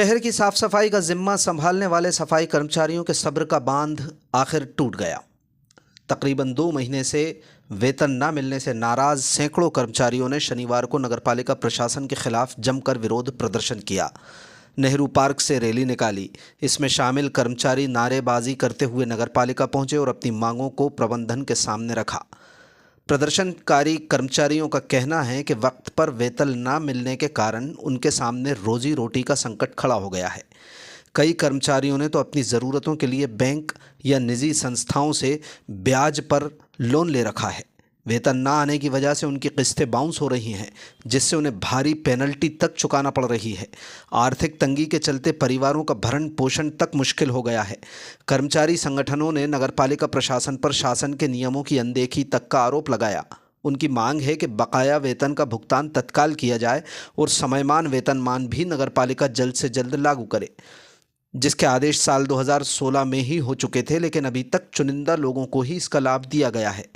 शहर की साफ सफाई का जिम्मा संभालने वाले सफाई कर्मचारियों के सब्र का बांध आखिर टूट गया। तकरीबन 2 महीने से वेतन न मिलने से नाराज सैकड़ों कर्मचारियों ने शनिवार को नगरपालिका प्रशासन के खिलाफ जमकर विरोध प्रदर्शन किया। नेहरू पार्क से रैली निकाली। इसमें शामिल कर्मचारी नारेबाजी करते हुए नगरपालिका पहुंचे और अपनी मांगों को प्रबंधन के सामने रखा। प्रदर्शनकारी कर्मचारियों का कहना है कि वक्त पर वेतन न मिलने के कारण उनके सामने रोजी रोटी का संकट खड़ा हो गया है। कई कर्मचारियों ने तो अपनी ज़रूरतों के लिए बैंक या निजी संस्थाओं से ब्याज पर लोन ले रखा है। वेतन न आने की वजह से उनकी किस्तें बाउंस हो रही हैं, जिससे उन्हें भारी पेनल्टी तक चुकाना पड़ रही है। आर्थिक तंगी के चलते परिवारों का भरण पोषण तक मुश्किल हो गया है। कर्मचारी संगठनों ने नगरपालिका प्रशासन पर शासन के नियमों की अनदेखी तक का आरोप लगाया। उनकी मांग है कि बकाया वेतन का भुगतान तत्काल किया जाए और समयमान वेतनमान भी नगरपालिका जल्द से जल्द लागू करे, जिसके आदेश साल 2016 में ही हो चुके थे, लेकिन अभी तक चुनिंदा लोगों को ही इसका लाभ दिया गया है।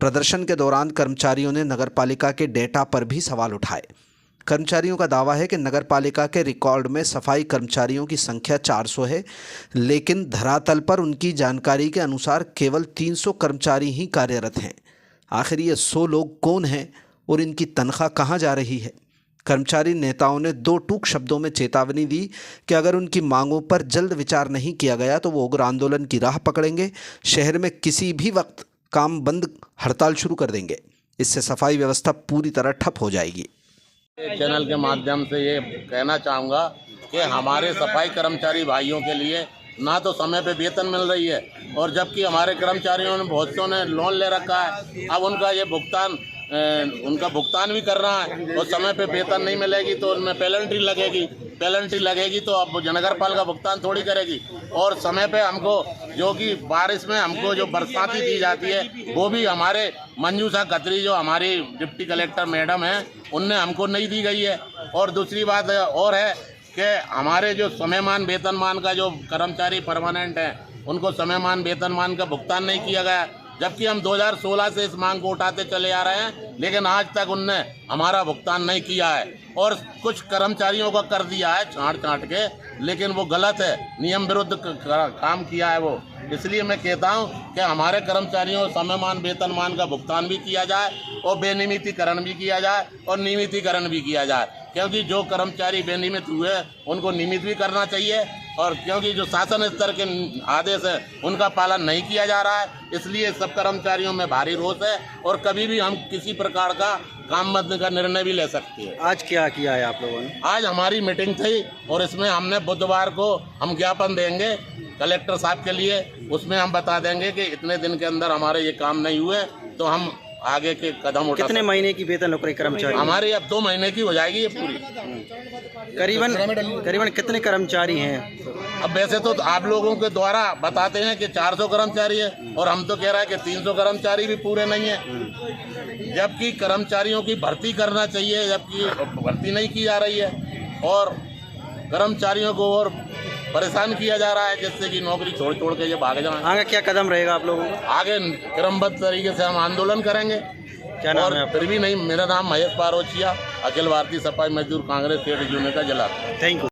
प्रदर्शन के दौरान कर्मचारियों ने नगरपालिका के डेटा पर भी सवाल उठाए। कर्मचारियों का दावा है कि नगरपालिका के रिकॉर्ड में सफाई कर्मचारियों की संख्या 400 है, लेकिन धरातल पर उनकी जानकारी के अनुसार केवल 300 कर्मचारी ही कार्यरत हैं। आखिर ये 100 लोग कौन हैं और इनकी तनख्वाह कहाँ जा रही है? कर्मचारी नेताओं ने 2 टूक शब्दों में चेतावनी दी कि अगर उनकी मांगों पर जल्द विचार नहीं किया गया तो वो उग्र आंदोलन की राह पकड़ेंगे। शहर में किसी भी वक्त काम बंद हड़ताल शुरू कर देंगे। इससे सफाई व्यवस्था पूरी तरह ठप हो जाएगी। चैनल के माध्यम से ये कहना चाहूँगा कि हमारे सफाई कर्मचारी भाइयों के लिए ना तो समय पे वेतन मिल रही है, और जबकि हमारे कर्मचारियों ने बहुत सौ ने लोन ले रखा है। अब उनका भुगतान भी कर रहा है और समय पे वेतन नहीं मिलेगी तो उनमें पेनल्टी लगेगी तो अब नगरपालिका भुगतान थोड़ी करेगी। और समय पे हमको जो कि बारिश में हमको जो बरसाती दी जाती है वो भी हमारे मंजूषा खत्री जो हमारी डिप्टी कलेक्टर मैडम है उनने हमको नहीं दी गई है। और दूसरी बात और है कि हमारे जो समयमान वेतनमान का जो कर्मचारी परमानेंट हैं उनको समयमान वेतनमान का भुगतान नहीं किया गया, जबकि हम 2016 से इस मांग को उठाते चले आ रहे हैं, लेकिन आज तक उनने हमारा भुगतान नहीं किया है। और कुछ कर्मचारियों को कर दिया है छांट के, लेकिन वो गलत है, नियम विरुद्ध काम किया है वो। इसलिए मैं कहता हूं कि हमारे कर्मचारियों को समयमान वेतनमान का भुगतान भी किया जाए और बेनियमितीकरण भी किया जाए और नियमितीकरण भी किया जाए, क्योंकि जो कर्मचारी बेनियमित हुए उनको नियमित भी करना चाहिए। और क्योंकि जो शासन स्तर के आदेश है उनका पालन नहीं किया जा रहा है, इसलिए सब कर्मचारियों में भारी रोष है और कभी भी हम किसी प्रकार का काम बंद का निर्णय भी ले सकते हैं। आज क्या किया है आप लोगों ने? आज हमारी मीटिंग थी और इसमें हमने बुधवार को हम ज्ञापन देंगे कलेक्टर साहब के लिए। उसमें हम बता देंगे कि इतने दिन के अंदर हमारे ये काम नहीं हुए तो हम आगे के कदम उठा। कितने महीने की वेतन नौकरी कर्मचारी? हमारी अब 2 महीने की हो जाएगी ये पूरी। करीबन कितने कर्मचारी हैं? अब वैसे तो आप लोगों के द्वारा बताते हैं कि 400 कर्मचारी है, और हम तो कह रहे हैं कि 300 कर्मचारी भी पूरे नहीं है, जबकि कर्मचारियों की भर्ती करना चाहिए, जबकि भर्ती नहीं की जा रही है और कर्मचारियों को और परेशान किया जा रहा है, जिससे कि नौकरी छोड़ के ये भाग जाए। आगे क्या कदम रहेगा आप लोगों का? आगे क्रमबद्ध तरीके से हम आंदोलन करेंगे। क्या नाम है? फिर भी नहीं, मेरा नाम महेश पारोचिया, अखिल भारतीय सफाई मजदूर कांग्रेस ट्रेड यूनियन का जिला। Thank you.